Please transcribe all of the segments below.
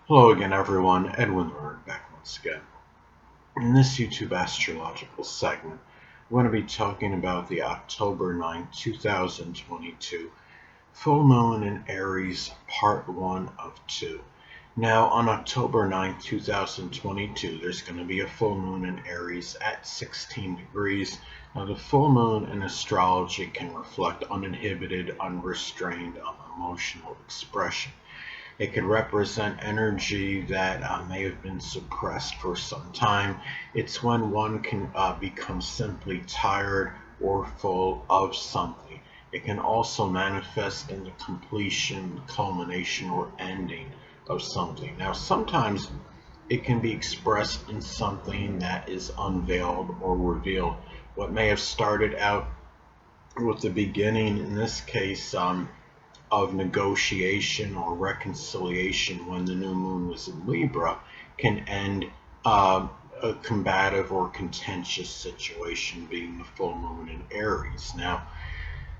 Hello again, everyone. Edwin Learn back once again. In this YouTube astrological segment, we're going to be talking about the October 9th, 2022 full moon in Aries, part 1 of 2. Now, on October 9th, 2022, there's going to be a full moon in Aries at 16 degrees. Now, the full moon in astrology can reflect uninhibited, unrestrained emotional expression. It could represent energy that may have been suppressed for some time. It's when one can become simply tired or full of something. It can also manifest in the completion, culmination, or ending of something. Now, sometimes it can be expressed in something that is unveiled or revealed. What may have started out with the beginning, in this case, of negotiation or reconciliation when the new moon was in Libra can end a combative or contentious situation being the full moon in Aries. Now,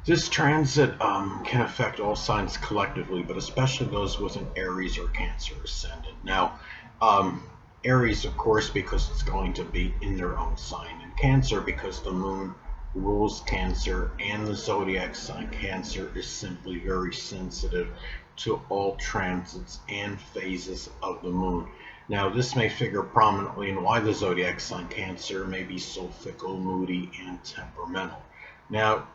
this transit can affect all signs collectively, but especially those with an Aries or Cancer ascendant. Now, Aries, of course, because it's going to be in their own sign, and Cancer because the moon rules Cancer, and the zodiac sign Cancer is simply very sensitive to all transits and phases of the moon. Now, this may figure prominently in why the zodiac sign Cancer may be so fickle, moody, and temperamental. Now,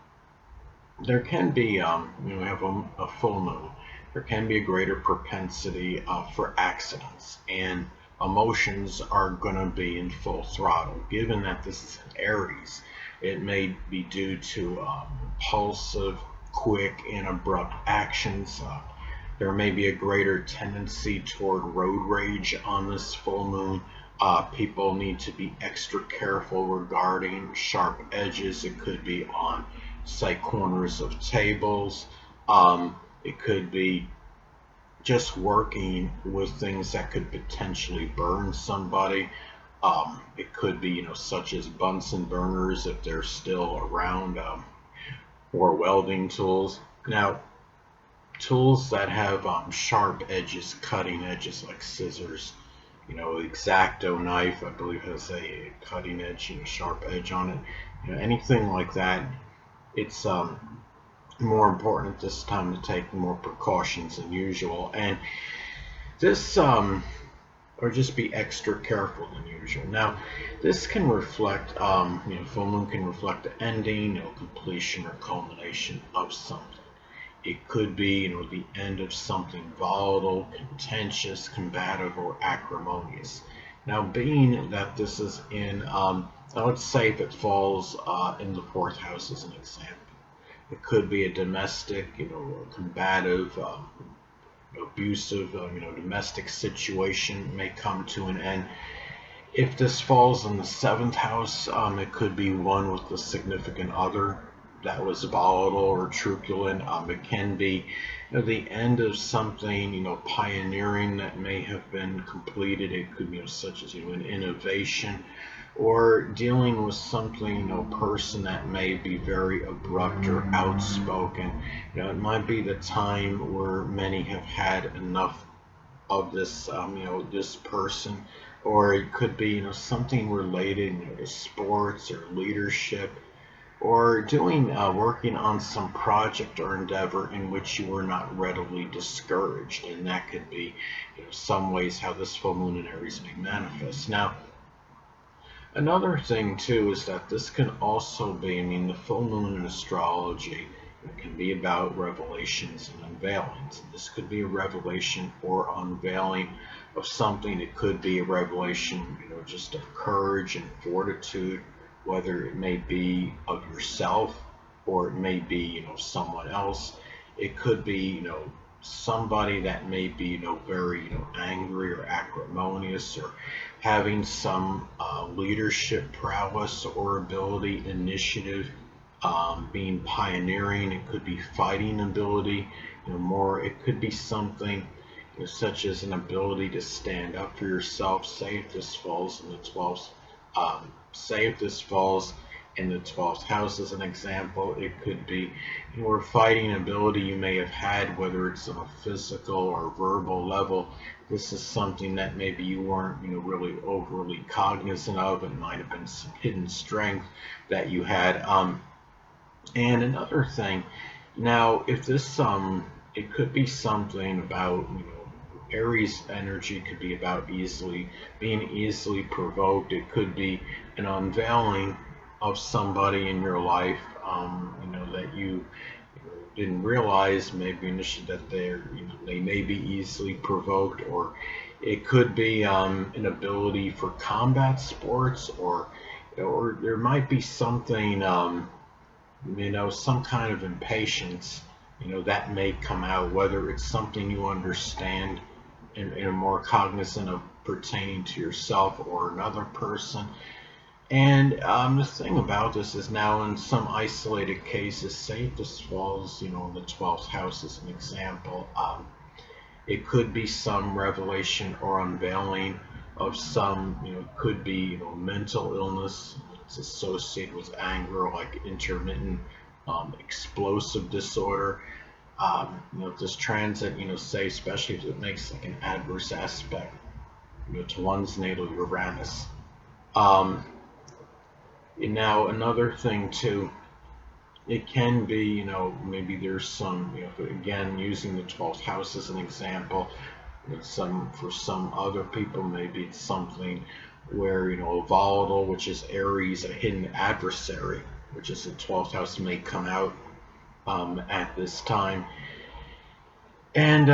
there can be, we have a full moon, there can be a greater propensity for accidents, and emotions are going to be in full throttle. Given that this is an Aries, it may be due to impulsive, quick, and abrupt actions. There may be a greater tendency toward road rage on this full moon. People need to be extra careful regarding sharp edges. It could be on, say, corners of tables. It could be just working with things that could potentially burn somebody. It could be, such as Bunsen burners if they're still around, or welding tools. Now, tools that have sharp edges, cutting edges like scissors, X-Acto knife, I believe has a cutting edge, sharp edge on it. Anything like that, it's more important at this time to take more precautions than usual. And this, or just be extra careful than usual. Now, this can reflect, full moon can reflect the ending, completion or culmination of something. It could be, the end of something volatile, contentious, combative, or acrimonious. Now, being that this is in, now let's say if it falls in the fourth house as an example. It could be a domestic, combative, abusive, domestic situation may come to an end. If this falls in the seventh house, it could be one with a significant other that was volatile or truculent. It can be, the end of something, pioneering that may have been completed. It could be, such as, an innovation, or dealing with something, person that may be very abrupt or outspoken. It might be the time where many have had enough of this, this person, or it could be, something related, to sports or leadership, or doing, working on some project or endeavor in which you were not readily discouraged, and that could be, some ways how this full moon in Aries may manifest. Now, another thing too is that this can also be, the full moon in astrology, it can be about revelations and unveilings. This could be a revelation or unveiling of something. It could be a revelation, just of courage and fortitude, whether it may be of yourself or it may be, someone else. It could be, somebody that may be, very, angry or acrimonious, or having some leadership prowess or ability, initiative, being pioneering. It could be fighting ability, more. It could be something, such as an ability to stand up for yourself. Say if this falls in the 12th, say if this falls in the 12th house as an example. It could be your fighting ability you may have had, whether it's on a physical or verbal level. This is something that maybe you weren't, really overly cognizant of. It might have been some hidden strength that you had. And another thing, now if this it could be something about, Aries energy could be about being easily provoked. It could be an unveiling of somebody in your life, that you didn't realize maybe initially that they may be easily provoked, or it could be an ability for combat sports, or there might be something, some kind of impatience, that may come out, whether it's something you understand and are more cognizant of pertaining to yourself or another person. And the thing about this is, now in some isolated cases, say this falls, in the 12th house as an example, it could be some revelation or unveiling of some, could be, mental illness. It's associated with anger, like intermittent explosive disorder. This transit, say, especially if it makes like an adverse aspect, to one's natal Uranus. Um, and now another thing too, it can be, maybe there's some, again, using the 12th house as an example, for some other people, maybe it's something where, a volatile, which is Aries, a hidden adversary, which is the 12th house, may come out at this time. And,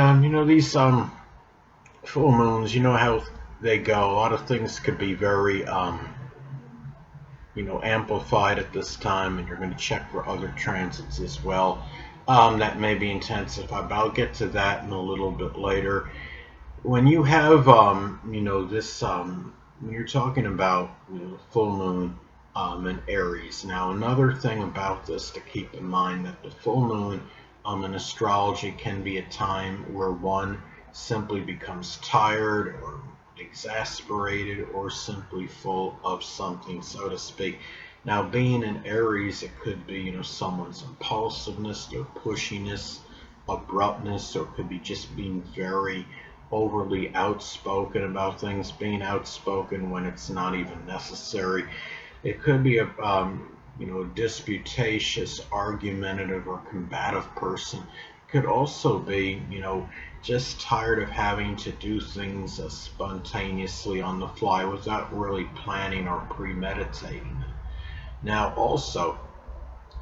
these full moons, you know how they go. A lot of things could be very, amplified at this time, and you're going to check for other transits as well that may be intensified. But I'll get to that in a little bit later. When you have, this, when you're talking about, full moon in Aries. Now, another thing about this to keep in mind, that the full moon in astrology can be a time where one simply becomes tired or exasperated or simply full of something, so to speak. Now, being in Aries, it could be, someone's impulsiveness, their pushiness, abruptness, or it could be just being very overly outspoken about things, being outspoken when it's not even necessary. It could be a disputatious, argumentative, or combative person. It could also be, just tired of having to do things spontaneously on the fly without really planning or premeditating. Now, also,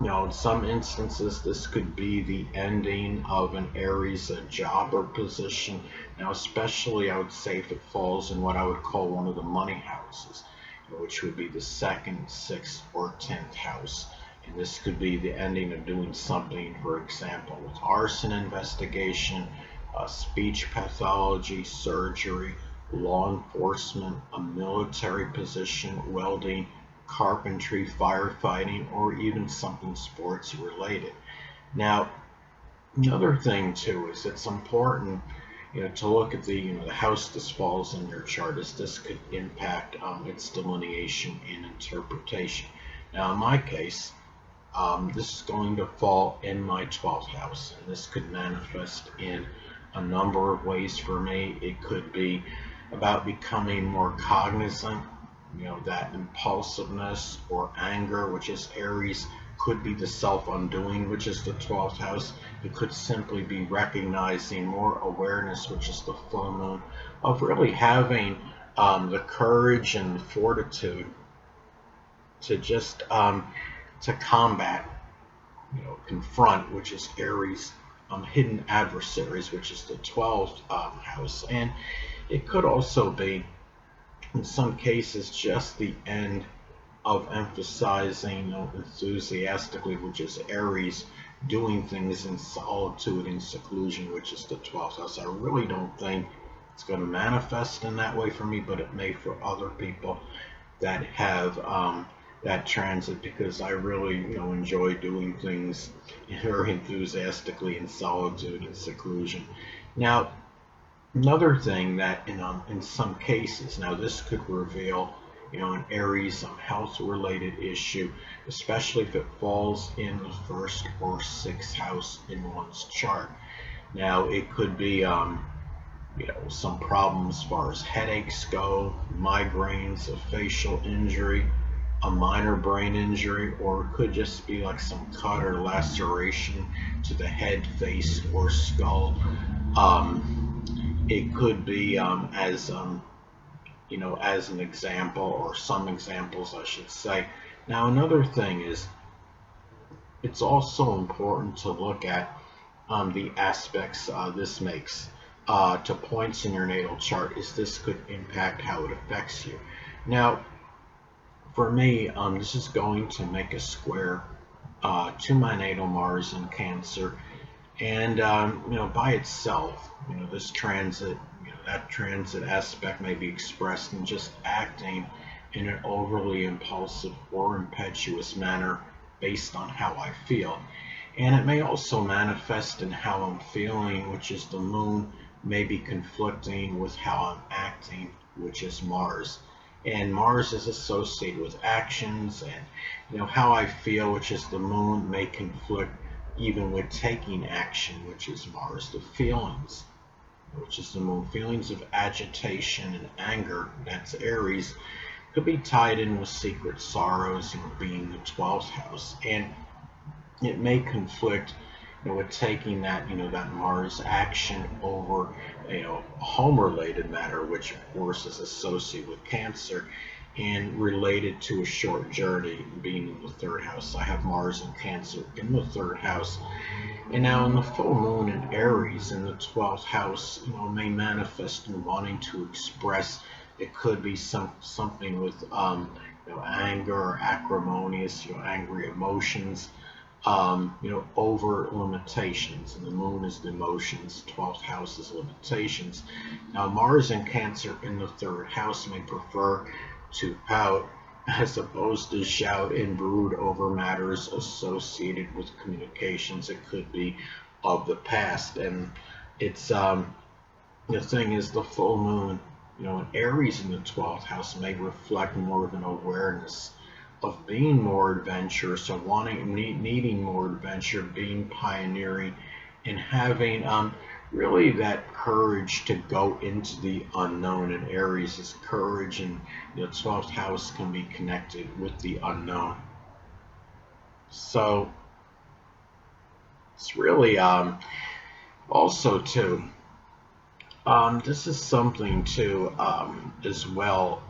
in some instances, this could be the ending of an Aries job or position. Now, especially, I would say if it falls in what I would call one of the money houses, which would be the 2nd, 6th, or 10th house. And this could be the ending of doing something, for example, with arson investigation, speech pathology, surgery, law enforcement, a military position, welding, carpentry, firefighting, or even something sports related. Now, another thing too is it's important, to look at the house this falls in your chart, as this could impact its delineation and interpretation. Now, in my case, this is going to fall in my 12th house, and this could manifest in a number of ways for me. It could be about becoming more cognizant, that impulsiveness or anger, which is Aries, could be the self-undoing, which is the 12th house. It could simply be recognizing more awareness, which is the full moon, of really having the courage and the fortitude to just to combat, confront, which is Aries, hidden adversaries, which is the 12th house. And it could also be, in some cases, just the end of emphasizing, enthusiastically, which is Aries, doing things in solitude and seclusion, which is the 12th house. I really don't think it's going to manifest in that way for me, but it may for other people that have that transit, because I really, enjoy doing things very enthusiastically in solitude and seclusion. Now, another thing that in some cases, now this could reveal an Aries health related issue, especially if it falls in the first or sixth house in one's chart. Now, it could be some problems as far as headaches go, migraines, a facial injury, a minor brain injury, or it could just be like some cut or laceration to the head, face, or skull. It could be as an example, or some examples, I should say. Now, another thing is, it's also important to look at the aspects this makes to points in your natal chart, is this could impact how it affects you. Now, for me, this is going to make a square to my natal Mars in Cancer, and by itself, this transit, that transit aspect may be expressed in just acting in an overly impulsive or impetuous manner based on how I feel. And it may also manifest in how I'm feeling, which is the moon, may be conflicting with how I'm acting, which is Mars. And Mars is associated with actions, and how I feel, which is the moon, may conflict even with taking action, which is Mars. The feelings, which is the moon, feelings of agitation and anger, that's Aries, could be tied in with secret sorrows, being the 12th house. And it may conflict with taking that Mars action over a home related matter, which of course is associated with Cancer and related to a short journey, being in the third house. I have Mars and Cancer in the third house. And now in the full moon in Aries in the 12th house, may manifest in wanting to express. It could be something with anger or acrimonious, angry emotions, over limitations. And the moon is the emotions, 12th house is limitations. Now, Mars in Cancer in the third house may prefer to pout as opposed to shout and brood over matters associated with communications. It could be of the past. And it's the thing is, the full moon, in Aries in the 12th house may reflect more of an awareness of being more adventurous, or needing more adventure, being pioneering, and having really that courage to go into the unknown. And Aries is courage, and the 12th house can be connected with the unknown. So it's really also too, this is something too as well,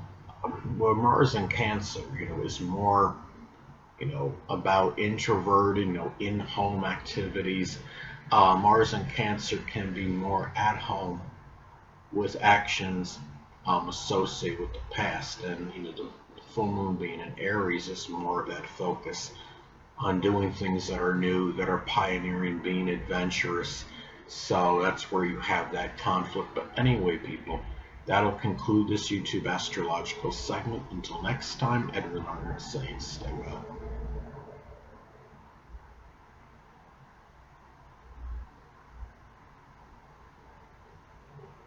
where Mars in Cancer, is more, about introverted, in-home activities. Mars in Cancer can be more at home with actions associated with the past, and the full moon being in Aries is more of that focus on doing things that are new, that are pioneering, being adventurous. So that's where you have that conflict. But anyway, people, that'll conclude this YouTube astrological segment. Until next time, Edwin Arnold saying stay well.